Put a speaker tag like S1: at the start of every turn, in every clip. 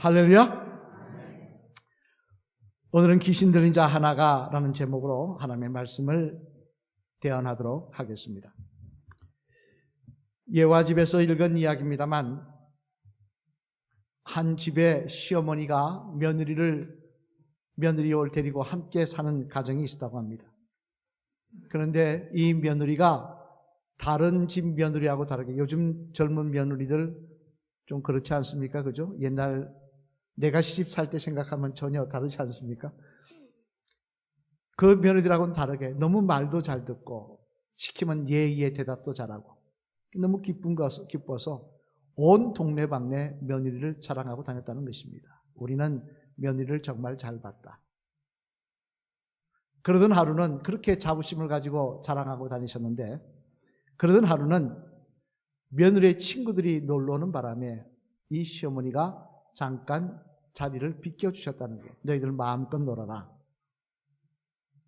S1: 할렐루야. 오늘은 귀신 들린 자 하나가 라는 제목으로 하나님의 말씀을 대언하도록 하겠습니다. 예화집에서 읽은 이야기입니다만 한 집에 시어머니가 며느리를 데리고 함께 사는 가정이 있었다고 합니다. 그런데 이 며느리가 다른 집 며느리하고 다르게, 요즘 젊은 며느리들 좀 그렇지 않습니까? 그죠? 옛날 내가 시집 살 때 생각하면 전혀 다르지 않습니까? 그 며느리들하고는 다르게 너무 말도 잘 듣고 시키면 예의에 대답도 잘하고 너무 기뻐서 온 동네방네 며느리를 자랑하고 다녔다는 것입니다. 우리는 며느리를 정말 잘 봤다. 그러던 하루는 그렇게 자부심을 가지고 자랑하고 다니셨는데, 그러던 하루는 며느리의 친구들이 놀러 오는 바람에 이 시어머니가 잠깐 자리를 비켜주셨다는 거예요. 너희들 마음껏 놀아라.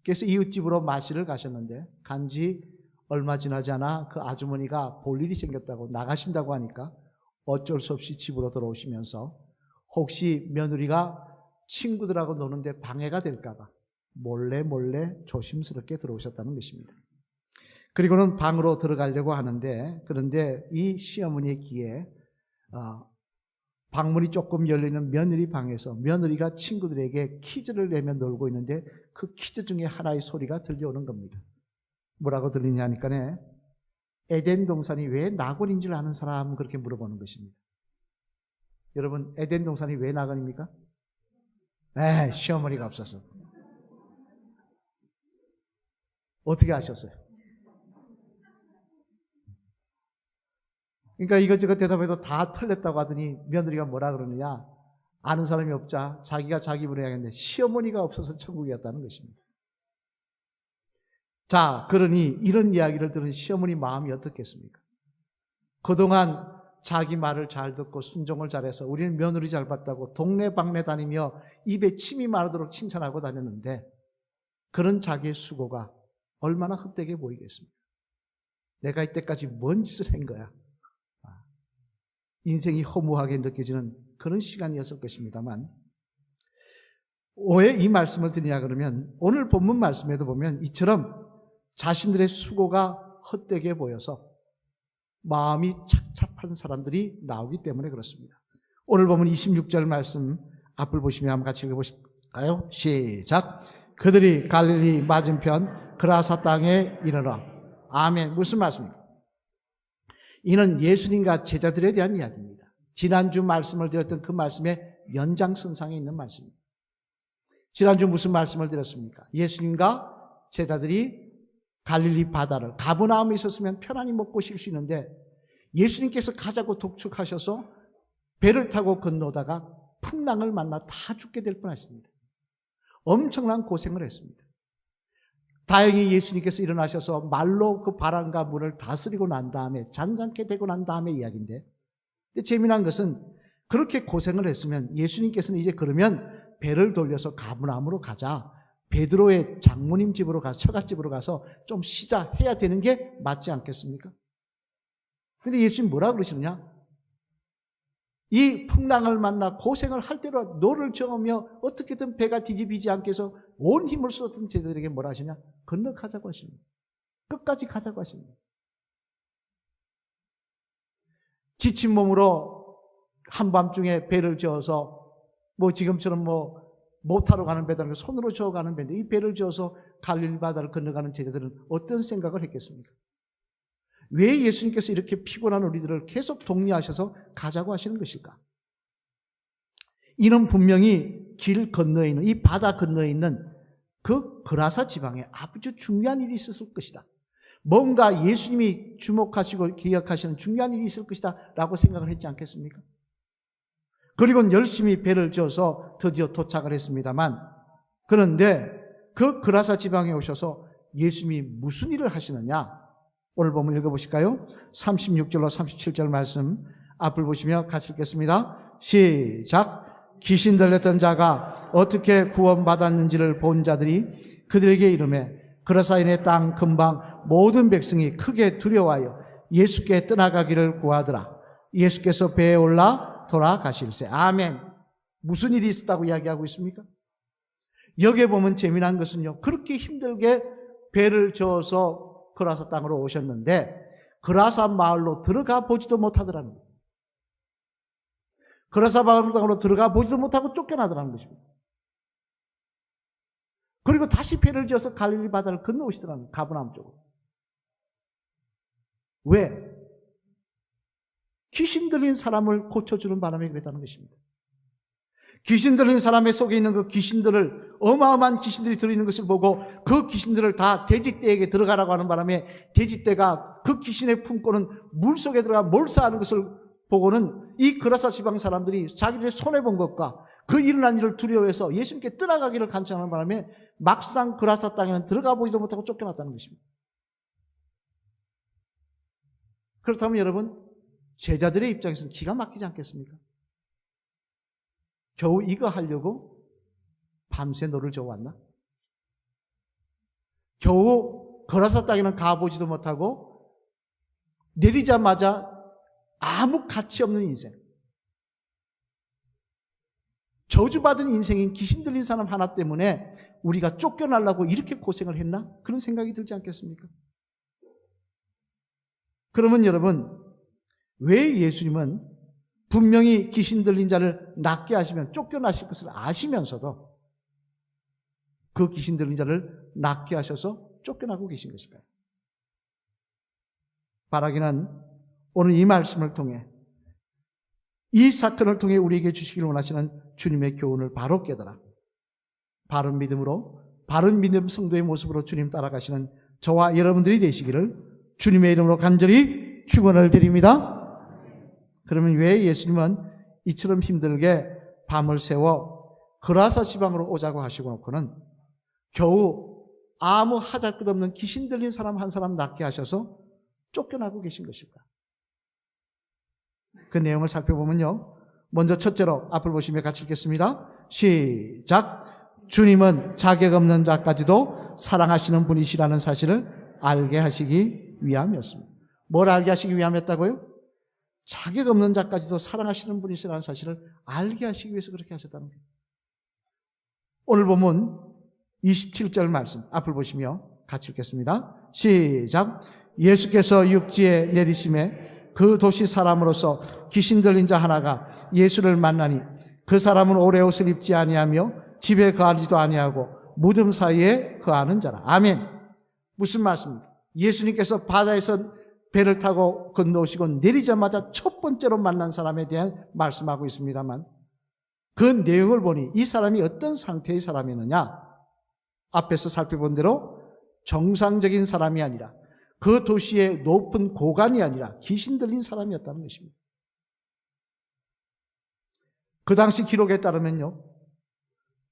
S1: 그래서 이웃집으로 마시러 가셨는데 간지 얼마 지나지 않아 그 아주머니가 볼 일이 생겼다고 나가신다고 하니까 어쩔 수 없이 집으로 들어오시면서 혹시 며느리가 친구들하고 노는데 방해가 될까 봐 몰래 조심스럽게 들어오셨다는 것입니다. 그리고는 방으로 들어가려고 하는데, 그런데 이 시어머니의 귀에 방문이 조금 열리는 며느리 방에서 며느리가 친구들에게 퀴즈를 내며 놀고 있는데 그 퀴즈 중에 하나의 소리가 들려오는 겁니다. 뭐라고 들리냐 하니까 에덴 동산이 왜 낙원인 줄 아는 사람, 그렇게 물어보는 것입니다. 여러분, 에덴 동산이 왜 낙원입니까? 시어머니가 없어서. 어떻게 아셨어요? 그러니까 이것저것 대답해도 다 틀렸다고 하더니 며느리가 뭐라 그러느냐, 아는 사람이 없자 자기가 자기 입으로 해야겠는데 시어머니가 없어서 천국이었다는 것입니다. 자, 그러니 이런 이야기를 들은 시어머니 마음이 어떻겠습니까? 그동안 자기 말을 잘 듣고 순종을 잘해서 우리는 며느리 잘 봤다고 동네방네 다니며 입에 침이 마르도록 칭찬하고 다녔는데, 그런 자기의 수고가 얼마나 헛되게 보이겠습니까? 내가 이때까지 뭔 짓을 한 거야? 인생이 허무하게 느껴지는 그런 시간이었을 것입니다만, 왜 이 말씀을 드리냐 그러면 오늘 본문 말씀에도 보면 이처럼 자신들의 수고가 헛되게 보여서 마음이 착잡한 사람들이 나오기 때문에 그렇습니다. 오늘 보면 26절 말씀 앞을 보시면 한번 같이 읽어보실까요? 시작. 그들이 갈릴리 맞은편 그라사 땅에 이르러. 아멘. 무슨 말씀입니까? 이는 예수님과 제자들에 대한 이야기입니다. 지난주 말씀을 드렸던 그 말씀의 연장선상에 있는 말씀입니다. 지난주 무슨 말씀을 드렸습니까? 예수님과 제자들이 갈릴리 바다를, 가버나움에 있었으면 편안히 먹고 쉴 수 있는데 예수님께서 가자고 독촉하셔서 배를 타고 건너다가 풍랑을 만나 다 죽게 될 뻔했습니다. 엄청난 고생을 했습니다. 다행히 예수님께서 일어나셔서 말로 그 바람과 물을 다스리고 난 다음에 잔잔케 되고 난 다음에 이야기인데, 근데 재미난 것은 그렇게 고생을 했으면 예수님께서는 이제 그러면 배를 돌려서 가버나움으로 가자, 베드로의 장모님 집으로 가서, 처갓집으로 가서 좀 쉬자 해야 되는 게 맞지 않겠습니까? 그런데 예수님 뭐라 그러시느냐? 이 풍랑을 만나 고생을 할 대로 노를 저으며 어떻게든 배가 뒤집히지 않게 해서 온 힘을 쏟았던 제자들에게 뭐라 하시냐? 건너가자고 하십니다. 끝까지 가자고 하십니다. 지친 몸으로 한밤중에 배를 저어서 지금처럼 못 타러 가는 배다는 손으로 저어가는 배인데 이 배를 저어서 갈릴리 바다를 건너가는 제자들은 어떤 생각을 했겠습니까? 왜 예수님께서 이렇게 피곤한 우리들을 계속 독려하셔서 가자고 하시는 것일까? 이는 분명히 길 건너에 있는, 이 바다 건너에 있는 그 그라사 지방에 아주 중요한 일이 있었을 것이다. 뭔가 예수님이 주목하시고 기억하시는 중요한 일이 있을 것이다 라고 생각을 했지 않겠습니까? 그리고 열심히 배를 저어서 드디어 도착을 했습니다만, 그런데 그 그라사 지방에 오셔서 예수님이 무슨 일을 하시느냐? 오늘 본문 읽어보실까요? 36절로 37절 말씀 앞을 보시며 같이 읽겠습니다. 시작. 귀신 들렸던 자가 어떻게 구원받았는지를 본 자들이 그들에게 이르매 그라사인의 땅 근방 모든 백성이 크게 두려워하여 예수께 떠나가기를 구하더라. 예수께서 배에 올라 돌아가실세. 아멘. 무슨 일이 있었다고 이야기하고 있습니까? 여기에 보면 재미난 것은요, 그렇게 힘들게 배를 저어서 그라사 땅으로 오셨는데 그라사 마을로 들어가 보지도 못하더라는 거예요. 그라사 마을 땅으로 들어가 보지도 못하고 쫓겨나더라는 것입니다. 그리고 다시 배를 지어서 갈릴리 바다를 건너오시더라는 거예요. 가버나움 쪽으로. 왜? 귀신 들린 사람을 고쳐주는 바람에 그랬다는 것입니다. 귀신 들린 사람의 속에 있는 그 귀신들을, 어마어마한 귀신들이 들어있는 것을 보고 그 귀신들을 다 돼지떼에게 들어가라고 하는 바람에 돼지떼가 그 귀신의 품고는 물속에 들어가 몰사하는 것을 보고는 이 그라사 지방 사람들이 자기들이 손해본 것과 그 일어난 일을 두려워해서 예수님께 떠나가기를 간청하는 바람에 막상 그라사 땅에는 들어가 보지도 못하고 쫓겨났다는 것입니다. 그렇다면 여러분, 제자들의 입장에서는 기가 막히지 않겠습니까? 겨우 이거 하려고 밤새 노를 저어왔나? 겨우 그라사 땅에는 가보지도 못하고 내리자마자 아무 가치 없는 인생, 저주받은 인생인 귀신 들린 사람 하나 때문에 우리가 쫓겨나려고 이렇게 고생을 했나? 그런 생각이 들지 않겠습니까? 그러면 여러분, 왜 예수님은 분명히 귀신 들린 자를 낫게 하시면 쫓겨나실 것을 아시면서도 그 귀신 들린 자를 낫게 하셔서 쫓겨나고 계신 것일까요? 바라기는 오늘 이 말씀을 통해, 이 사건을 통해 우리에게 주시기를 원하시는 주님의 교훈을 바로 깨달아 바른 믿음으로, 바른 믿음 성도의 모습으로 주님 따라가시는 저와 여러분들이 되시기를 주님의 이름으로 간절히 축원을 드립니다. 그러면 왜 예수님은 이처럼 힘들게 밤을 새워 그라사 지방으로 오자고 하시고 놓고는 겨우 아무 하잘것없는 귀신 들린 사람 한 사람 낫게 하셔서 쫓겨나고 계신 것일까? 그 내용을 살펴보면요, 먼저 첫째로 앞을 보시며 같이 읽겠습니다. 시작. 주님은 자격 없는 자까지도 사랑하시는 분이시라는 사실을 알게 하시기 위함이었습니다. 뭘 알게 하시기 위함이었다고요? 자격 없는 자까지도 사랑하시는 분이시라는 사실을 알게 하시기 위해서 그렇게 하셨다는 거예요. 오늘 보면 27절 말씀 앞을 보시며 같이 읽겠습니다. 시작. 예수께서 육지에 내리심에 그 도시 사람으로서 귀신 들린 자 하나가 예수를 만나니 그 사람은 오래 옷을 입지 아니하며 집에 거하지도 아니하고 무덤 사이에 거하는 자라. 아멘. 무슨 말씀입니까? 예수님께서 바다에서 배를 타고 건너오시고 내리자마자 첫 번째로 만난 사람에 대한 말씀하고 있습니다만, 그 내용을 보니 이 사람이 어떤 상태의 사람이느냐? 앞에서 살펴본 대로 정상적인 사람이 아니라, 그 도시의 높은 고관이 아니라 귀신 들린 사람이었다는 것입니다. 그 당시 기록에 따르면요,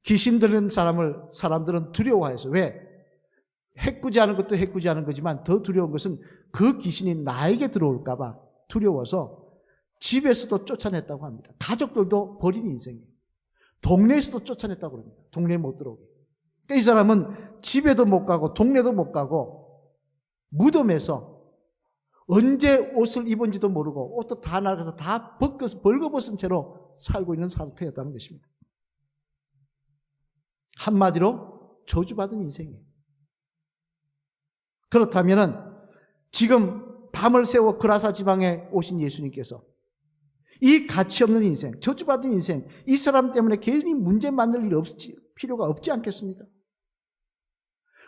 S1: 귀신 들린 사람들은 두려워해서, 왜? 해꾸지하는 것도 해꾸지하는 거지만 더 두려운 것은 그 귀신이 나에게 들어올까 봐 두려워서 집에서도 쫓아냈다고 합니다. 가족들도 버린 인생이에요. 동네에서도 쫓아냈다고 합니다. 동네에 못 들어오게. 그러니까 이 사람은 집에도 못 가고 동네도 못 가고 무덤에서 언제 옷을 입은지도 모르고 옷도 다 낡아서 다 벌거벗은 채로 살고 있는 상태였다는 것입니다. 한마디로 저주받은 인생이에요. 그렇다면 지금 밤을 새워 그라사 지방에 오신 예수님께서 이 가치 없는 인생, 저주받은 인생, 이 사람 때문에 괜히 문제 만들 필요가 없지 않겠습니까?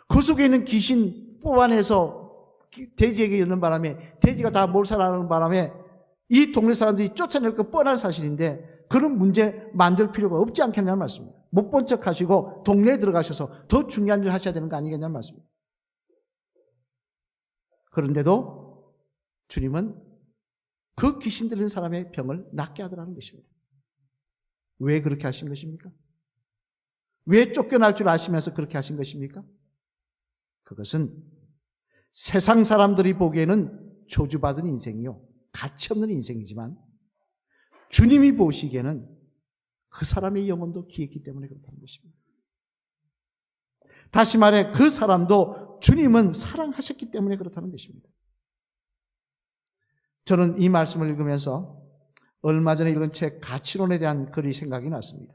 S1: 그 속에 있는 귀신 뽑아내서 돼지에게 이르는 바람에, 돼지가 다 몰살하는 바람에 이 동네 사람들이 쫓아낼 거 뻔한 사실인데 그런 문제 만들 필요가 없지 않겠냐는 말씀입니다. 못 본 척 하시고 동네에 들어가셔서 더 중요한 일을 하셔야 되는 거 아니겠냐는 말씀입니다. 그런데도 주님은 그 귀신 들린 사람의 병을 낫게 하더라는 것입니다. 왜 그렇게 하신 것입니까? 왜 쫓겨날 줄 아시면서 그렇게 하신 것입니까? 그것은 세상 사람들이 보기에는 저주받은 인생이요, 가치 없는 인생이지만 주님이 보시기에는 그 사람의 영혼도 귀했기 때문에 그렇다는 것입니다. 다시 말해 그 사람도 주님은 사랑하셨기 때문에 그렇다는 것입니다. 저는 이 말씀을 읽으면서 얼마 전에 읽은 책 가치론에 대한 글이 생각이 났습니다.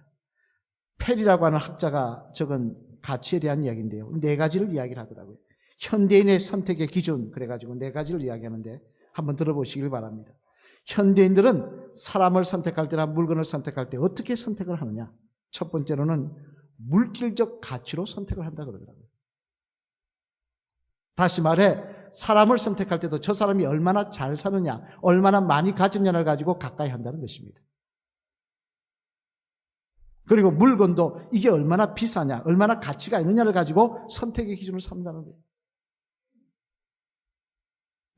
S1: 페리라고 하는 학자가 적은 가치에 대한 이야기인데요. 네 가지를 이야기를 하더라고요. 현대인의 선택의 기준, 그래가지고 네 가지를 이야기하는데 한번 들어보시길 바랍니다. 현대인들은 사람을 선택할 때나 물건을 선택할 때 어떻게 선택을 하느냐? 첫 번째로는 물질적 가치로 선택을 한다 그러더라고요. 다시 말해 사람을 선택할 때도 저 사람이 얼마나 잘 사느냐, 얼마나 많이 가졌냐를 가지고 가까이 한다는 것입니다. 그리고 물건도 이게 얼마나 비싸냐, 얼마나 가치가 있느냐를 가지고 선택의 기준을 삼는다는 거예요.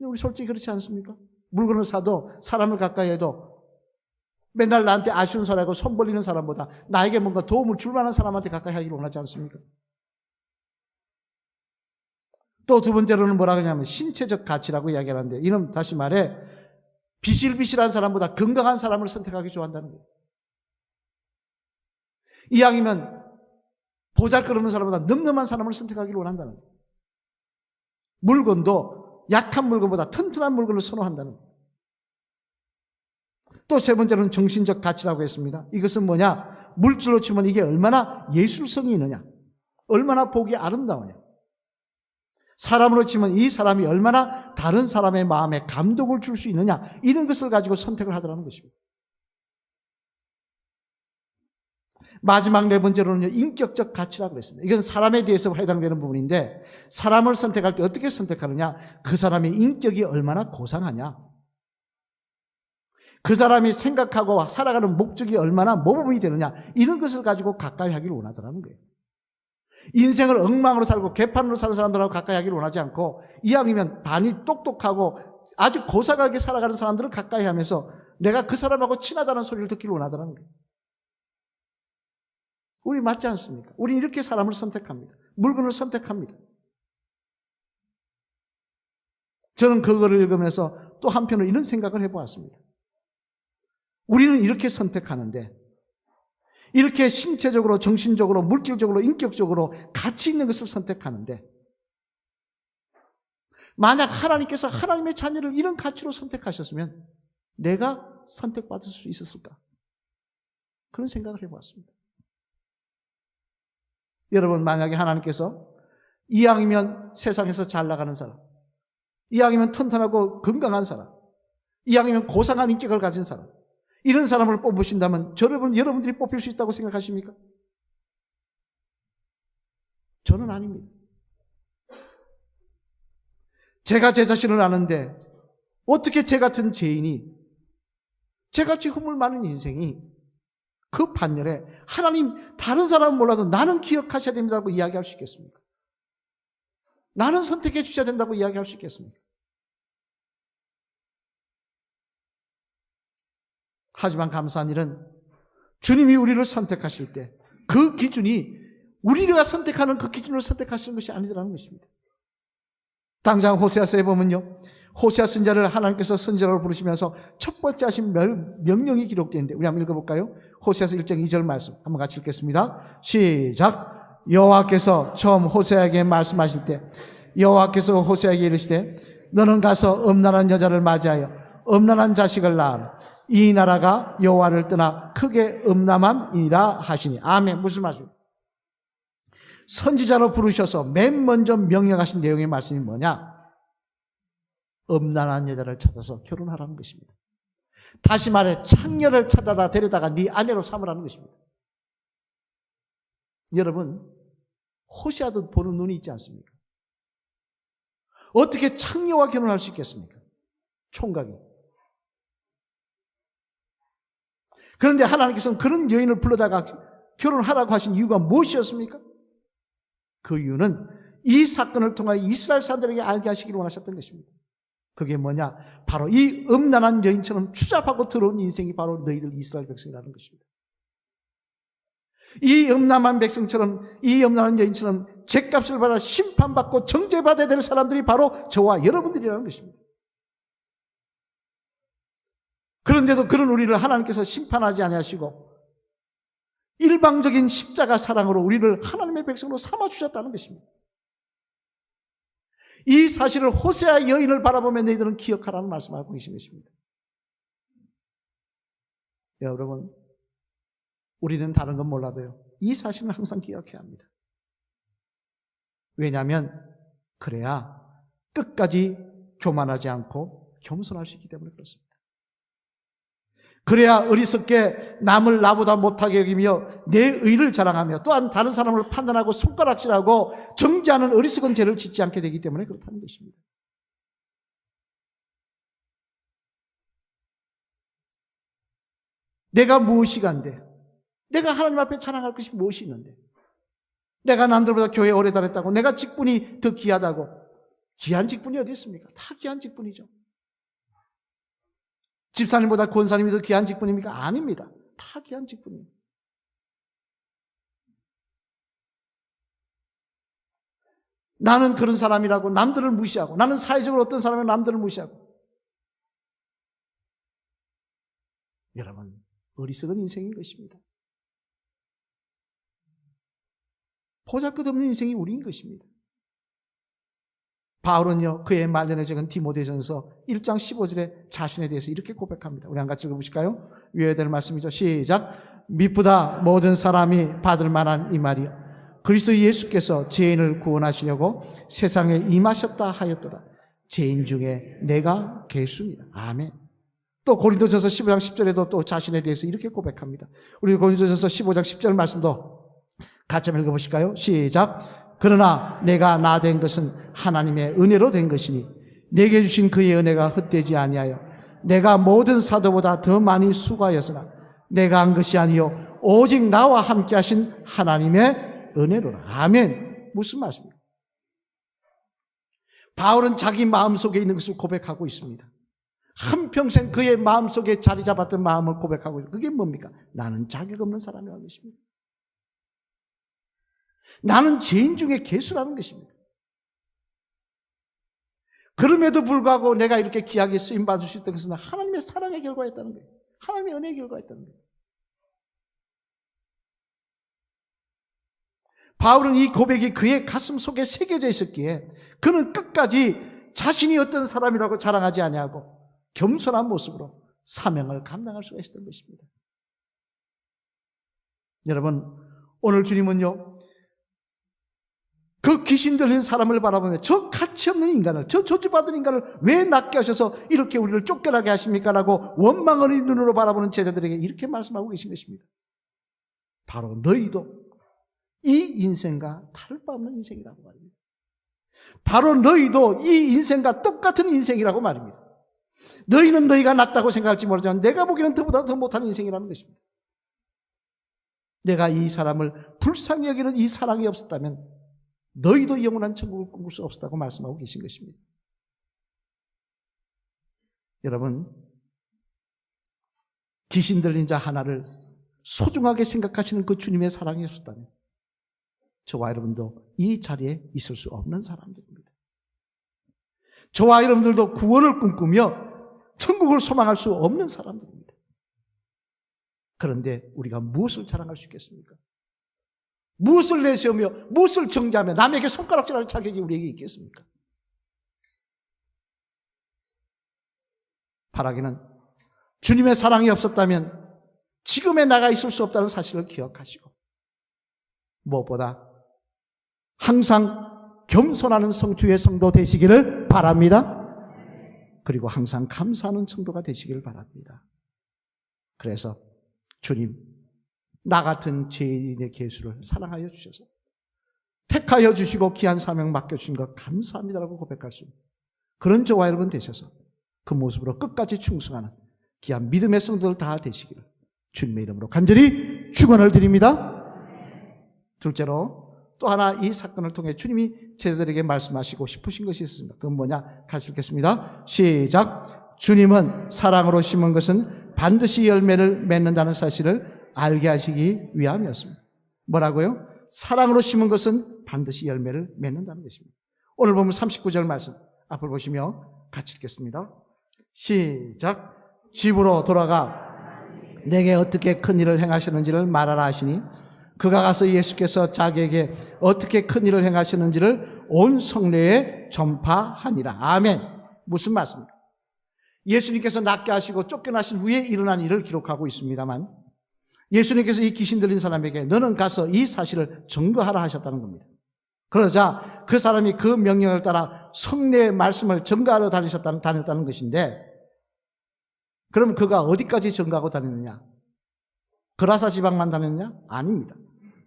S1: 우리 솔직히 그렇지 않습니까? 물건을 사도 사람을 가까이 해도 맨날 나한테 아쉬운 소리하고 손 벌리는 사람보다 나에게 뭔가 도움을 줄 만한 사람한테 가까이 하기를 원하지 않습니까? 또 두 번째로는 뭐라고 하냐면 신체적 가치라고 이야기하는데, 이는 다시 말해 비실비실한 사람보다 건강한 사람을 선택하기 좋아한다는 거예요. 이왕이면 보잘것없는 사람보다 늠름한 사람을 선택하기를 원한다는 거예요. 물건도 약한 물건보다 튼튼한 물건을 선호한다는 거예요. 또 세 번째로는 정신적 가치라고 했습니다. 이것은 뭐냐? 물질로 치면 이게 얼마나 예술성이 있느냐, 얼마나 보기 아름다우냐, 사람으로 치면 이 사람이 얼마나 다른 사람의 마음에 감동을 줄 수 있느냐, 이런 것을 가지고 선택을 하더라는 것입니다. 마지막 네 번째로는 인격적 가치라고 그랬습니다. 이건 사람에 대해서 해당되는 부분인데, 사람을 선택할 때 어떻게 선택하느냐? 그 사람의 인격이 얼마나 고상하냐, 그 사람이 생각하고 살아가는 목적이 얼마나 모범이 되느냐, 이런 것을 가지고 가까이 하기를 원하더라는 거예요. 인생을 엉망으로 살고 개판으로 사는 사람들하고 가까이 하기를 원하지 않고, 이왕이면 반이 똑똑하고 아주 고상하게 살아가는 사람들을 가까이 하면서 내가 그 사람하고 친하다는 소리를 듣기를 원하더라는 거예요. 우리 맞지 않습니까? 우리 이렇게 사람을 선택합니다. 물건을 선택합니다. 저는 그거를 읽으면서 또 한편으로 이런 생각을 해보았습니다. 우리는 이렇게 선택하는데, 이렇게 신체적으로, 정신적으로, 물질적으로, 인격적으로 가치 있는 것을 선택하는데, 만약 하나님께서 하나님의 자녀를 이런 가치로 선택하셨으면 내가 선택받을 수 있었을까? 그런 생각을 해보았습니다. 여러분, 만약에 하나님께서 이왕이면 세상에서 잘 나가는 사람, 이왕이면 튼튼하고 건강한 사람, 이왕이면 고상한 인격을 가진 사람, 이런 사람을 뽑으신다면 여러분들이 뽑힐 수 있다고 생각하십니까? 저는 아닙니다. 제가 제 자신을 아는데 어떻게 제 같은 죄인이, 제같이 허물 많은 인생이 그 반열에 하나님 다른 사람은 몰라도 나는 기억하셔야 됩니다고 이야기할 수 있겠습니까? 나는 선택해 주셔야 된다고 이야기할 수 있겠습니까? 하지만 감사한 일은 주님이 우리를 선택하실 때 그 기준이 우리가 선택하는 그 기준을 선택하시는 것이 아니더라는 것입니다. 당장 호세아서에 보면요, 호세아 선지자를 하나님께서 선지자로 부르시면서 첫 번째 하신 명령이 기록되어 있는데, 우리 한번 읽어볼까요? 호세아서 1장 2절 말씀 한번 같이 읽겠습니다. 시작. 여호와께서 처음 호세아에게 말씀하실 때 여호와께서 호세아에게 이르시되 너는 가서 음란한 여자를 맞이하여 음란한 자식을 낳아라. 이 나라가 여호와를 떠나 크게 음란함이라 하시니. 아멘. 무슨 말씀입니까? 선지자로 부르셔서 맨 먼저 명령하신 내용의 말씀이 뭐냐? 음란한 여자를 찾아서 결혼하라는 것입니다. 다시 말해 창녀를 찾아다 데려다가 네 아내로 삼으라는 것입니다. 여러분, 호세아도 보는 눈이 있지 않습니까? 어떻게 창녀와 결혼할 수 있겠습니까? 총각이. 그런데 하나님께서는 그런 여인을 불러다가 결혼하라고 하신 이유가 무엇이었습니까? 그 이유는 이 사건을 통하여 이스라엘 사람들에게 알게 하시기를 원하셨던 것입니다. 그게 뭐냐? 바로 이 음란한 여인처럼 추잡하고 더러운 인생이 바로 너희들 이스라엘 백성이라는 것입니다. 이 음란한 백성처럼, 이 음란한 여인처럼 죗값을 받아 심판받고 정죄받아야 될 사람들이 바로 저와 여러분들이라는 것입니다. 그런데도 그런 우리를 하나님께서 심판하지 아니하시고 일방적인 십자가 사랑으로 우리를 하나님의 백성으로 삼아주셨다는 것입니다. 이 사실을 호세아 여인을 바라보며 너희들은 기억하라는 말씀을 하고 계신 것입니다. 여러분, 우리는 다른 건 몰라도요, 이 사실은 항상 기억해야 합니다. 왜냐하면 그래야 끝까지 교만하지 않고 겸손할 수 있기 때문에 그렇습니다. 그래야 어리석게 남을 나보다 못하게 여기며 내 의를 자랑하며 또한 다른 사람을 판단하고 손가락질하고 정죄하는 어리석은 죄를 짓지 않게 되기 때문에 그렇다는 것입니다. 내가 무엇이 간데, 내가 하나님 앞에 자랑할 것이 무엇이 있는데, 내가 남들보다 교회에 오래 다녔다고, 내가 직분이 더 귀하다고, 귀한 직분이 어디 있습니까? 다 귀한 직분이죠. 집사님보다 권사님이 더 귀한 직분입니까? 아닙니다. 다 귀한 직분이에요. 나는 그런 사람이라고 남들을 무시하고, 나는 사회적으로 어떤 사람이 남들을 무시하고, 여러분, 어리석은 인생인 것입니다. 보잘것없는 인생이 우리인 것입니다. 바울은요, 그의 말년에 적은 디모데전서 1장 15절에 자신에 대해서 이렇게 고백합니다. 우리 한 같이 읽어보실까요? 외워야 될 말씀이죠. 시작. 미쁘다 모든 사람이 받을 만한 이 말이요, 그리스도 예수께서 죄인을 구원하시려고 세상에 임하셨다 하였도다. 죄인 중에 내가 괴수입니다. 아멘. 또 고린도전서 15장 10절에도 또 자신에 대해서 이렇게 고백합니다. 우리 고린도전서 15장 10절 말씀도 같이 한번 읽어보실까요? 시작. 그러나 내가 나 된 것은 하나님의 은혜로 된 것이니 내게 주신 그의 은혜가 헛되지 아니하여 내가 모든 사도보다 더 많이 수고하였으나 내가 한 것이 아니요 오직 나와 함께 하신 하나님의 은혜로라. 아멘. 무슨 말씀입니까? 바울은 자기 마음속에 있는 것을 고백하고 있습니다. 한평생 그의 마음속에 자리 잡았던 마음을 고백하고 있습니다. 그게 뭡니까? 나는 자격 없는 사람이라는 것입니다. 나는 죄인 중에 괴수라는 것입니다. 그럼에도 불구하고 내가 이렇게 귀하게 쓰임받을 수 있다는 것은 하나님의 사랑의 결과였다는 거예요. 하나님의 은혜의 결과였다는 거예요. 바울은 이 고백이 그의 가슴 속에 새겨져 있었기에 그는 끝까지 자신이 어떤 사람이라고 자랑하지 아니하고 겸손한 모습으로 사명을 감당할 수가 있었던 것입니다. 여러분, 오늘 주님은요, 그 귀신 들린 사람을 바라보며 저 가치없는 인간을, 저 저주받은 인간을 왜 낫게 하셔서 이렇게 우리를 쫓겨나게 하십니까? 라고 원망의 눈으로 바라보는 제자들에게 이렇게 말씀하고 계신 것입니다. 바로 너희도 이 인생과 다를 바 없는 인생이라고 말입니다. 바로 너희도 이 인생과 똑같은 인생이라고 말입니다. 너희는 너희가 낫다고 생각할지 모르지만 내가 보기에는 너보다 더 못한 인생이라는 것입니다. 내가 이 사람을 불쌍히 여기는 이 사랑이 없었다면 너희도 영원한 천국을 꿈꿀 수 없었다고 말씀하고 계신 것입니다. 여러분, 귀신 들린 자 하나를 소중하게 생각하시는 그 주님의 사랑이 없었다면 저와 여러분도 이 자리에 있을 수 없는 사람들입니다. 저와 여러분들도 구원을 꿈꾸며 천국을 소망할 수 없는 사람들입니다. 그런데 우리가 무엇을 자랑할 수 있겠습니까? 무엇을 내세우며 무엇을 정죄하며 남에게 손가락질할 자격이 우리에게 있겠습니까? 바라기는 주님의 사랑이 없었다면 지금의 나가 있을 수 없다는 사실을 기억하시고 무엇보다 항상 겸손하는 주의 성도 되시기를 바랍니다. 그리고 항상 감사하는 성도가 되시기를 바랍니다. 그래서 주님, 나 같은 죄인의 괴수를 사랑하여 주셔서 택하여 주시고 귀한 사명 맡겨주신 것 감사합니다라고 고백할 수 있는 그런 저와 여러분 되셔서 그 모습으로 끝까지 충성하는 귀한 믿음의 성도들 다 되시기를 주님의 이름으로 간절히 축원을 드립니다. 둘째로 또 하나 이 사건을 통해 주님이 제자들에게 말씀하시고 싶으신 것이 있습니다. 그건 뭐냐? 같이 읽겠습니다. 시작. 주님은 사랑으로 심은 것은 반드시 열매를 맺는다는 사실을 알게 하시기 위함이었습니다. 뭐라고요? 사랑으로 심은 것은 반드시 열매를 맺는다는 것입니다. 오늘 보면 39절 말씀 앞을 보시며 같이 읽겠습니다. 시작. 집으로 돌아가 내게 어떻게 큰 일을 행하셨는지를 말하라 하시니 그가 가서 예수께서 자기에게 어떻게 큰 일을 행하셨는지를 온 성내에 전파하니라. 아멘. 무슨 말씀입니까? 예수님께서 낫게 하시고 쫓겨나신 후에 일어난 일을 기록하고 있습니다만, 예수님께서 이 귀신 들린 사람에게 너는 가서 이 사실을 증거하라 하셨다는 겁니다. 그러자 그 사람이 그 명령을 따라 성례의 말씀을 증거하러 다녔다는 것인데, 그럼 그가 어디까지 증거하고 다녔느냐? 그라사 지방만 다녔느냐? 아닙니다.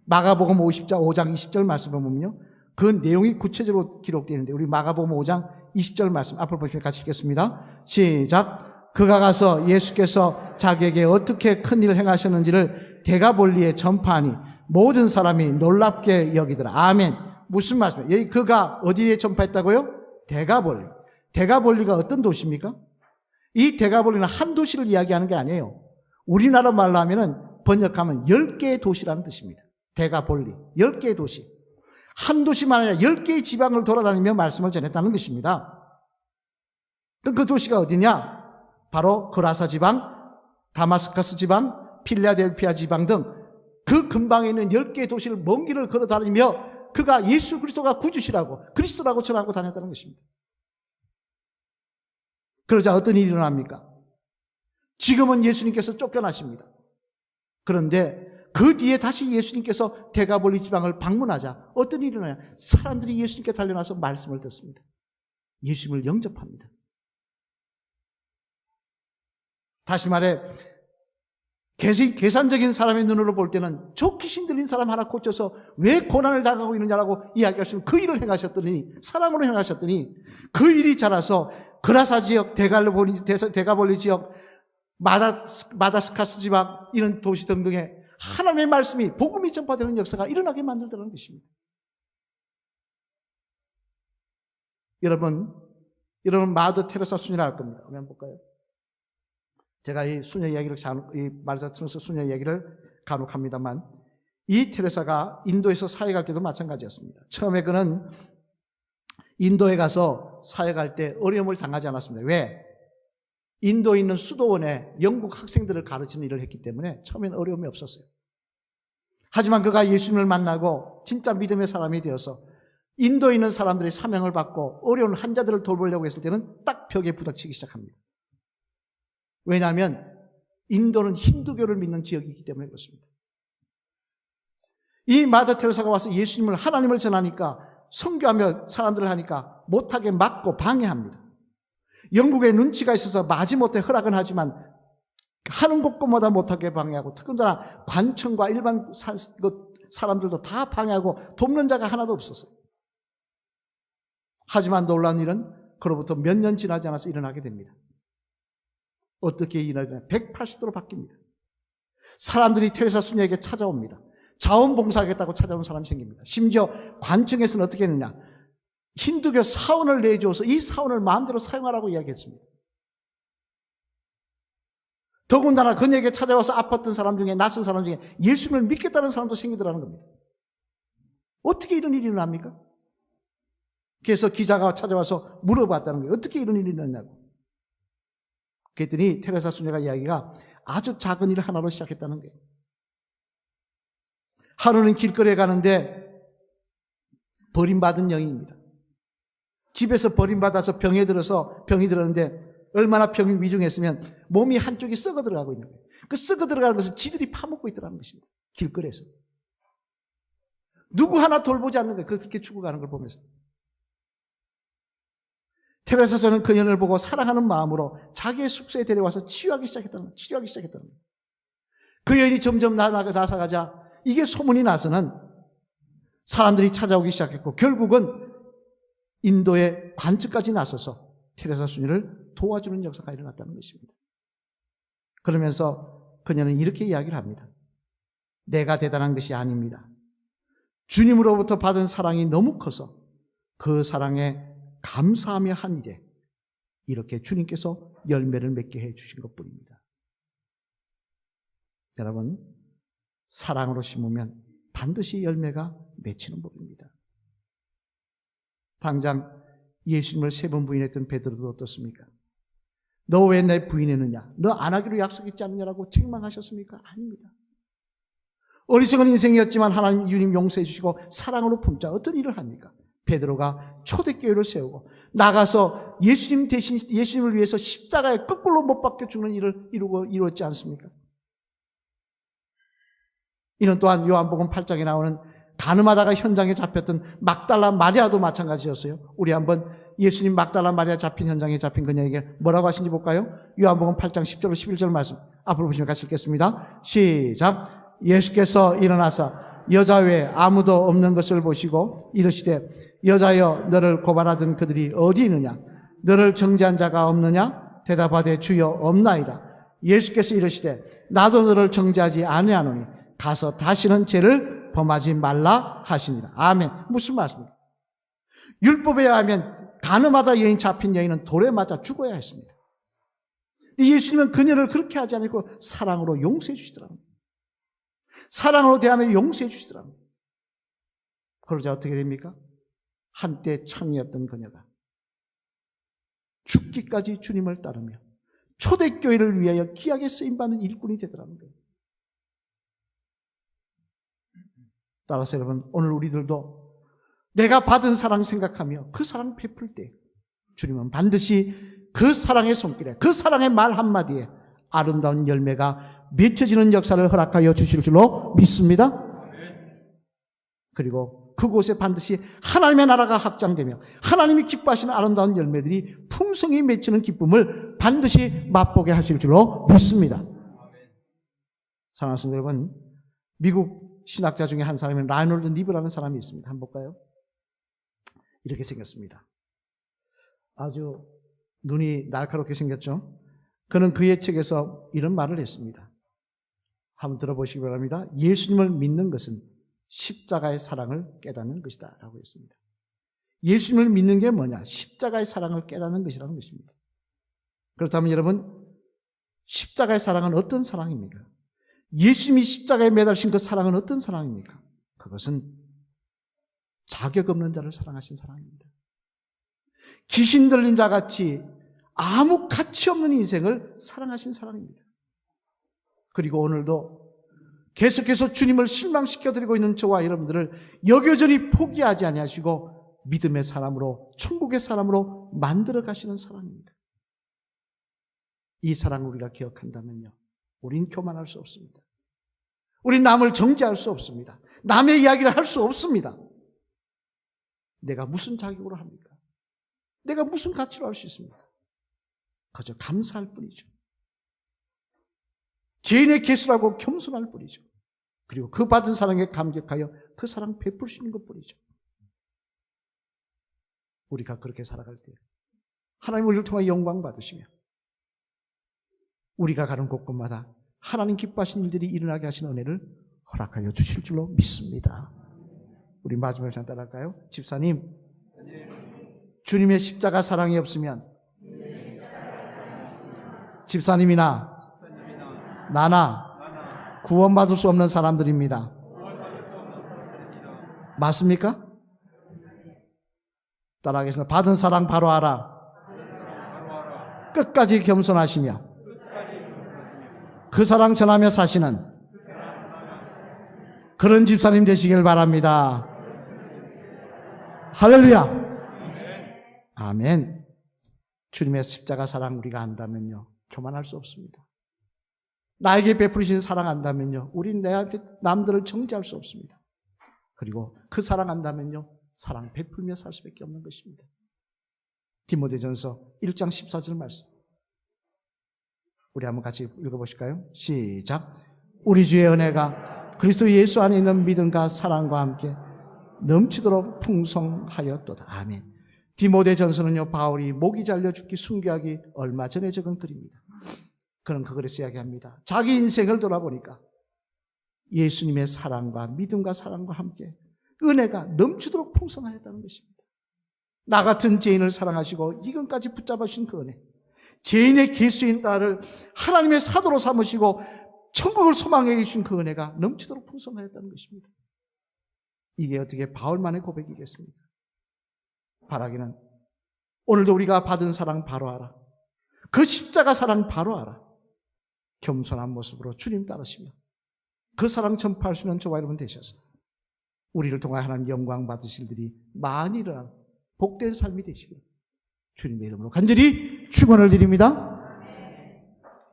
S1: 마가복음 5장 20절 말씀을 보면요, 그 내용이 구체적으로 기록되어 있는데, 우리 마가복음 5장 20절 말씀 앞으로 보시면 같이 읽겠습니다. 시작. 그가 가서 예수께서 자기에게 어떻게 큰일을 행하셨는지를 데가볼리에 전파하니 모든 사람이 놀랍게 여기더라. 아멘. 무슨 말씀이에요? 여기 그가 어디에 전파했다고요? 데가볼리. 데가볼리가 어떤 도시입니까? 이 데가볼리는 한 도시를 이야기하는 게 아니에요. 우리나라 말로 하면은 번역하면 10개의 도시라는 뜻입니다. 데가볼리, 10개의 도시. 한 도시만 아니라 10개의 지방을 돌아다니며 말씀을 전했다는 것입니다. 그 도시가 어디냐? 바로 그라사 지방, 다마스커스 지방, 필라델피아 지방 등 그 근방에 있는 10개의 도시를 먼 길을 걸어 다니며 그가 예수 그리스도가 구주시라고, 그리스도라고 전하고 다녔다는 것입니다. 그러자 어떤 일이 일어납니까? 지금은 예수님께서 쫓겨나십니다. 그런데 그 뒤에 다시 예수님께서 데가볼리 지방을 방문하자 어떤 일이 일어나냐? 사람들이 예수님께 달려나서 말씀을 듣습니다. 예수님을 영접합니다. 다시 말해, 계산적인 사람의 눈으로 볼 때는 저 귀신 들린 사람 하나 고쳐서 왜 고난을 당하고 있느냐라고 이야기할 수 있는 그 일을 행하셨더니, 사랑으로 행하셨더니 그 일이 자라서 그라사 지역, 데가볼리 지역, 마다스카스 지방 이런 도시 등등에 하나님의 말씀이, 복음이 전파되는 역사가 일어나게 만들더라는 것입니다. 여러분 마더 테레사 수녀를 알 겁니다. 한번 볼까요? 제가 이 수녀 이야기를 이 마르타 트런스 수녀 이야기를 간혹 합니다만, 이 테레사가 인도에서 사역할 때도 마찬가지였습니다. 처음에 그는 인도에 가서 사역할 때 어려움을 당하지 않았습니다. 왜? 인도에 있는 수도원에 영국 학생들을 가르치는 일을 했기 때문에 처음에는 어려움이 없었어요. 하지만 그가 예수님을 만나고 진짜 믿음의 사람이 되어서 인도에 있는 사람들이 사명을 받고 어려운 환자들을 돌보려고 했을 때는 딱 벽에 부닥치기 시작합니다. 왜냐하면 인도는 힌두교를 믿는 지역이기 때문에 그렇습니다. 이 마더 테레사가 와서 예수님을, 하나님을 전하니까, 선교하며 사람들을 하니까 못하게 막고 방해합니다. 영국에 눈치가 있어서 마지못해 허락은 하지만 하는 곳곳마다 못하게 방해하고, 특히나 관청과 일반 사람들도 다 방해하고 돕는 자가 하나도 없었어요. 하지만 놀라운 일은 그로부터 몇 년 지나지 않아서 일어나게 됩니다. 어떻게 일어나냐? 180도로 바뀝니다. 사람들이 테레사 수녀에게 찾아옵니다. 자원봉사하겠다고 찾아온 사람이 생깁니다. 심지어 관청에서는 어떻게 했느냐? 힌두교 사원을 내주어서 이 사원을 마음대로 사용하라고 이야기했습니다. 더군다나 그녀에게 찾아와서 아팠던 사람 중에, 낯선 사람 중에 예수님을 믿겠다는 사람도 생기더라는 겁니다. 어떻게 이런 일이 일어납니까? 그래서 기자가 찾아와서 물어봤다는 거예요. 어떻게 이런 일이 일어났냐고. 그랬더니 테레사 수녀가 이야기가 아주 작은 일 하나로 시작했다는 거예요. 하루는 길거리에 가는데 버림받은 여인입니다. 집에서 버림받아서 병이 들었는데 얼마나 병이 위중했으면 몸이 한쪽이 썩어 들어가고 있는 거예요. 그 썩어 들어가는 것을 지들이 파먹고 있더라는 것입니다. 길거리에서. 누구 하나 돌보지 않는 거예요. 그렇게 죽어가는 걸 보면서. 테레사서는 그 여인을 보고 사랑하는 마음으로 자기의 숙소에 데려와서 치유하기 시작했다는 거예요. 그 여인이 점점 나아가자 이게 소문이 나서는 사람들이 찾아오기 시작했고, 결국은 인도의 관측까지 나서서 테레사 수녀를 도와주는 역사가 일어났다는 것입니다. 그러면서 그녀는 이렇게 이야기를 합니다. 내가 대단한 것이 아닙니다. 주님으로부터 받은 사랑이 너무 커서 그 사랑에 감사하며 한 일에 이렇게 주님께서 열매를 맺게 해주신 것뿐입니다. 여러분, 사랑으로 심으면 반드시 열매가 맺히는 법입니다. 당장 예수님을 3번 부인했던 베드로도 어떻습니까? 너 왜 내 부인했느냐? 너 안 하기로 약속했지 않느냐라고 책망하셨습니까? 아닙니다. 어리석은 인생이었지만 하나님 주님 용서해 주시고 사랑으로 품자 어떤 일을 합니까? 베드로가 초대교회를 세우고 나가서 예수님 대신 예수님을 위해서 십자가에 거꾸로 못 박혀 죽는 일을 이루었지 않습니까? 이는 또한 요한복음 8장에 나오는 가늠하다가 현장에 잡혔던 막달라 마리아도 마찬가지였어요. 우리 한번 예수님 막달라 마리아 잡힌 현장에 잡힌 그녀에게 뭐라고 하신지 볼까요? 요한복음 8장 10절로 11절 말씀 앞으로 보시면 같이 읽겠습니다. 시작. 예수께서 일어나사 여자 외에 아무도 없는 것을 보시고 이르시되 여자여 너를 고발하던 그들이 어디 있느냐? 너를 정죄한 자가 없느냐? 대답하되 주여 없나이다. 예수께서 이르시되 나도 너를 정죄하지 아니하노니 가서 다시는 죄를 범하지 말라 하시니라. 아멘. 무슨 말씀입니까? 율법에 의하면 가늠하다 여인 잡힌 여인은 돌에 맞아 죽어야 했습니다. 예수님은 그녀를 그렇게 하지 않고 사랑으로 용서해 주시더라고요. 사랑으로 대하며 용서해 주시더라고요. 그러자 어떻게 됩니까? 한때 창이었던 그녀가 죽기까지 주님을 따르며 초대교회를 위하여 귀하게 쓰임받는 일꾼이 되더라는 거예요. 따라서 여러분, 오늘 우리들도 내가 받은 사랑 생각하며 그 사랑 베풀 때 주님은 반드시 그 사랑의 손길에, 그 사랑의 말 한마디에 아름다운 열매가 맺혀지는 역사를 허락하여 주실 줄로 믿습니다. 그리고 그곳에 반드시 하나님의 나라가 확장되며 하나님이 기뻐하시는 아름다운 열매들이 풍성히 맺히는 기쁨을 반드시 맛보게 하실 줄로 믿습니다. 사랑하는 성도 여러분, 미국 신학자 중에 한 사람인 라이놀드 니브라는 사람이 있습니다. 한번 볼까요? 이렇게 생겼습니다. 아주 눈이 날카롭게 생겼죠. 그는 그의 책에서 이런 말을 했습니다. 한번 들어보시기 바랍니다. 예수님을 믿는 것은 십자가의 사랑을 깨닫는 것이다 라고 했습니다. 예수님을 믿는 게 뭐냐? 십자가의 사랑을 깨닫는 것이라는 것입니다. 그렇다면 여러분, 십자가의 사랑은 어떤 사랑입니까? 예수님이 십자가에 매달리신 그 사랑은 어떤 사랑입니까? 그것은 자격 없는 자를 사랑하신 사랑입니다. 귀신 들린 자같이 아무 가치 없는 인생을 사랑하신 사랑입니다. 그리고 오늘도 계속해서 주님을 실망시켜드리고 있는 저와 여러분들을 여겨저니 포기하지 아니하시고 믿음의 사람으로, 천국의 사람으로 만들어 가시는 사랑입니다. 이 사랑을 우리가 기억한다면요, 우린 교만할 수 없습니다. 우린 남을 정죄할 수 없습니다. 남의 이야기를 할 수 없습니다. 내가 무슨 자격으로 합니까? 내가 무슨 가치로 할 수 있습니까? 그저 감사할 뿐이죠. 죄인의 개수라고 겸손할 뿐이죠. 그리고 그 받은 사랑에 감격하여 그 사랑 베푸시는 것뿐이죠. 우리가 그렇게 살아갈 때 하나님 우리를 통해 영광 받으시며 우리가 가는 곳곳마다 하나님 기뻐하신 일들이 일어나게 하시는 은혜를 허락하여 주실 줄로 믿습니다. 우리 마지막으로 잘 따라할까요? 집사님, 주님의 십자가 사랑이 없으면 집사님이나 나나 구원받을 수 없는 사람들입니다. 맞습니까? 따라하겠습니다. 받은 사랑 바로 알아. 끝까지 겸손하시며 그 사랑 전하며 사시는 그런 집사님 되시길 바랍니다. 할렐루야. 아멘. 주님의 십자가 사랑 우리가 안다면요, 교만할 수 없습니다. 나에게 베푸신 사랑 안다면요, 우린 내 앞에 남들을 정죄할 수 없습니다. 그리고 그 사랑 안다면요, 사랑 베풀며 살 수밖에 없는 것입니다. 디모데전서 1장 14절 말씀 우리 한번 같이 읽어보실까요? 시작. 우리 주의 은혜가 그리스도 예수 안에 있는 믿음과 사랑과 함께 넘치도록 풍성하였도다. 아멘. 디모데전서는요, 바울이 목이 잘려 죽기 순교하기 얼마 전에 적은 글입니다. 그는 그것을 이야기합니다. 자기 인생을 돌아보니까 예수님의 사랑과 믿음과 사랑과 함께 은혜가 넘치도록 풍성하였다는 것입니다. 나 같은 죄인을 사랑하시고 이건까지 붙잡아 주신 그 은혜, 죄인의 개수인 나를 하나님의 사도로 삼으시고 천국을 소망해 주신 그 은혜가 넘치도록 풍성하였다는 것입니다. 이게 어떻게 바울만의 고백이겠습니까? 바라기는 오늘도 우리가 받은 사랑 바로 알아. 그 십자가 사랑 바로 알아. 겸손한 모습으로 주님 따르시며 그 사랑 전파할 수 있는 저와 여러분 되셔서 우리를 통하여 하나님 영광 받으실 일이 많이 일어나는 복된 삶이 되시길 주님의 이름으로 간절히 축원을 드립니다.